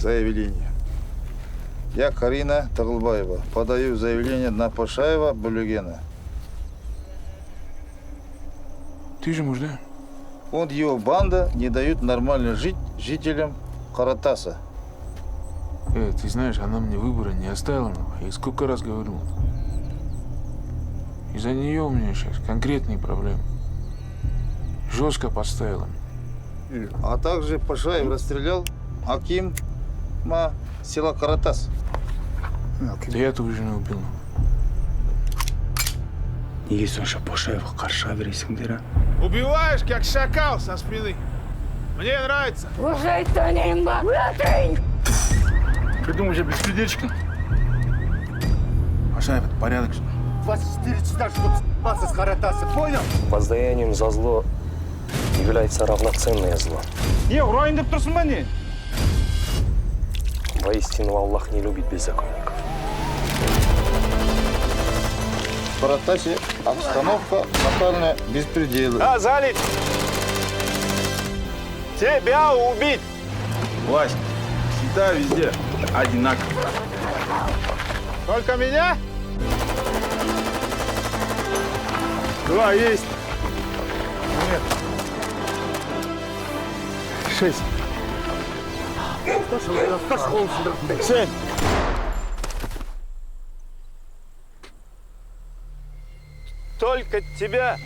Заявление. Я, Карина Таглбаева, подаю заявление на Пашаева Булюгена. Ты же муж, да? Он и его банда не дают нормально жить жителям Каратаса. Ты знаешь, она мне выбора не оставила. Я сколько раз говорю. Из-за нее у меня сейчас конкретные проблемы. Жестко поставила. А также Пашаев расстрелял Акима села Каратас. Да я твою жену убил. Неге сонша Пашаевға қаршыға бересіңдер, а? Убиваешь, как шакал со спины. Мне нравится. Придумал уже беспредельщиком. Пашаев, это порядок. 24 часа, чтобы с***аться с Каратаса, понял? Воздаянием за зло является равноценное зло. Не, ұрайын деп тұрсың ба не? Воистину, Аллах не любит беззаконников. В Каратасе обстановка тотальная беспредел. Залить! Тебя убить! Власть всегда везде одинаково. Только меня? 2 есть. Нет. 6. 7. Только тебя